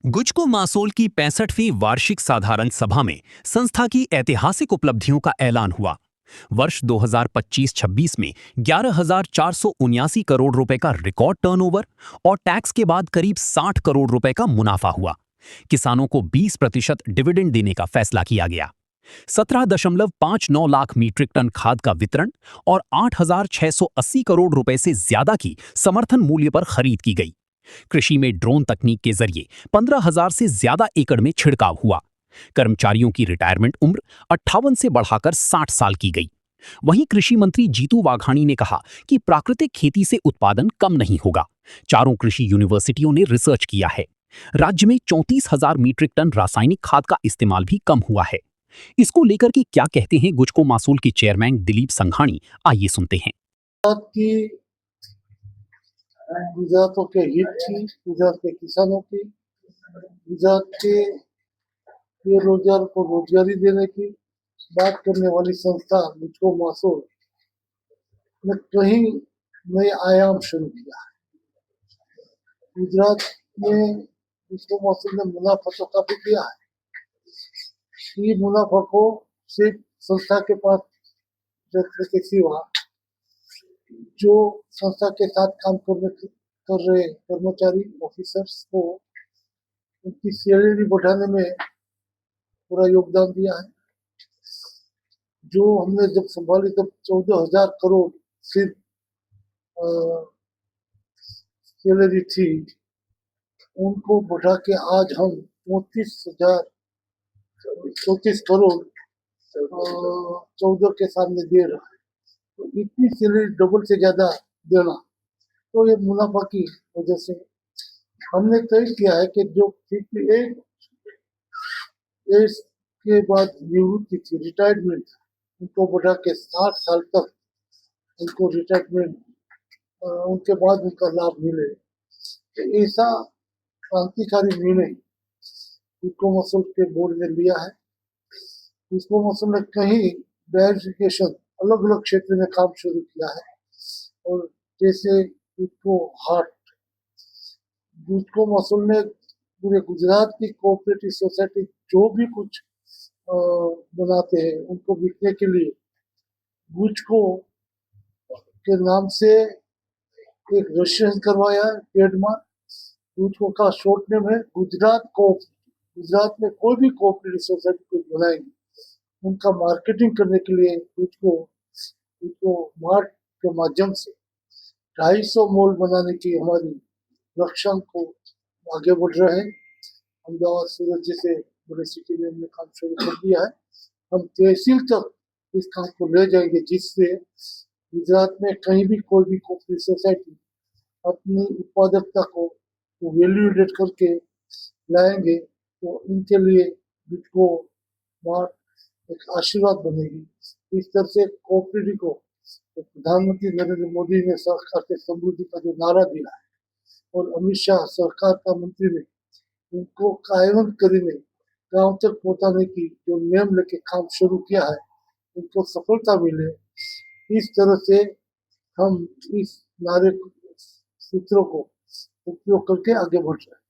गुजको मासोल की 65वीं वार्षिक साधारण सभा में संस्था की ऐतिहासिक उपलब्धियों का ऐलान हुआ। वर्ष 2025-26 में 11,479 करोड़ रुपए का रिकॉर्ड टर्नओवर और टैक्स के बाद करीब 60 करोड़ रुपए का मुनाफा हुआ। किसानों को 20% डिविडेंड देने का फैसला किया गया। 17.59 लाख मीट्रिक टन खाद का वितरण और 8,680 करोड़ रुपए से ज्यादा की समर्थन मूल्य पर खरीद की गई। कृषि में ड्रोन तकनीक के जरिए 15,000 से ज्यादा एकड़ में छिड़काव हुआ। कर्मचारियों की रिटायरमेंट उम्र 58 से बढ़ाकर 60 साल की गई। वहीं कृषि मंत्री जीतू वाघाणी ने कहा कि प्राकृतिक खेती से उत्पादन कम नहीं होगा। चारों कृषि यूनिवर्सिटियों ने रिसर्च किया है। राज्य में 34,000 मीट्रिक टन रासायनिक खाद का इस्तेमाल भी कम हुआ है। इसको लेकर के क्या कहते हैं गुजको मासूल के चेयरमैन दिलीप संघाणी, आइए सुनते हैं। गुजरातों के हित थी, गुजरात के किसानों की, गुजरात के बेरोजगार को रोजगारी देने की बात करने वाली संस्था गुजको मासूल ने कहीं नए आयाम शुरू किया है। गुजरात में गुजको मासूल ने मुनाफा तो काफी किया है। ये मुनाफा को सिर्फ संस्था के पास रखने के सिवा जो संस्था के साथ काम कर रहे कर्मचारी ऑफिसर्स को उनकी सैलरी बढ़ाने में पूरा योगदान दिया है। जो हमने जब संभाली तब 14,000 करोड़ सिर्फ सैलरी थी, उनको बढ़ा के आज हम 34 करोड़ 14 के सामने दे रहा है। तो इतनी सैलरी डबल से ज्यादा देना, तो ये मुनाफा की वजह से हमने तय किया है कि जो 58 एज के बाद निवृत्ति थी, रिटायरमेंट, उनको बढ़ा के 60 साल तक उनको रिटायरमेंट उनके बाद उनका लाभ मिले। तो ऐसा क्रांतिकारी निर्णय गुजको मासूल के बोर्ड ने लिया है। गुजको मासूल ने कहीं डाइवर्सिफिकेशन अलग अलग क्षेत्र में काम शुरू किया है, और जैसे गुजको मासूल ने पूरे गुजरात की कोऑपरेटिव सोसाइटी जो भी कुछ बनाते हैं उनको बिकने के लिए गुजको के नाम से एक रजिस्ट्रेशन करवाया है, ट्रेडमार्क। गुजको का शॉर्ट नेम है गुजरात कोऑपरेटिव। गुजरात में कोई भी कोऑपरेटिव सोसाइटी को बनाएंगे, उनका मार्केटिंग करने के लिए गुजको मार्ट के माध्यम से 250 मॉल बनाने की हमारी लक्ष्यांक को आगे बढ़ रहे हैं। अहमदाबाद, सूरत जैसे बड़े सिटी में हमने काम शुरू कर दिया है। हम तहसील तक इस काम को ले जाएंगे, जिससे गुजरात में कहीं भी कोई भी कोऑपरेटिव सोसाइटी अपनी उत्पादकता को वैल्यूएटेड करके लाएंगे, तो इनके लिए गुजको मार्ट एक आशीर्वाद बनेगी। इस तरह से कोऑपरेटिव को प्रधानमंत्री नरेंद्र मोदी ने सहकार से समृद्धि का जो नारा दिया है, और अमित शाह सरकार का मंत्री ने उनको कायम करीने गांव तक पहुंचाने की जो नियम लेके काम शुरू किया है, उनको सफलता मिले। इस तरह से हम इस नारे सूत्रों को उपयोग करके आगे बढ़ रहे हैं।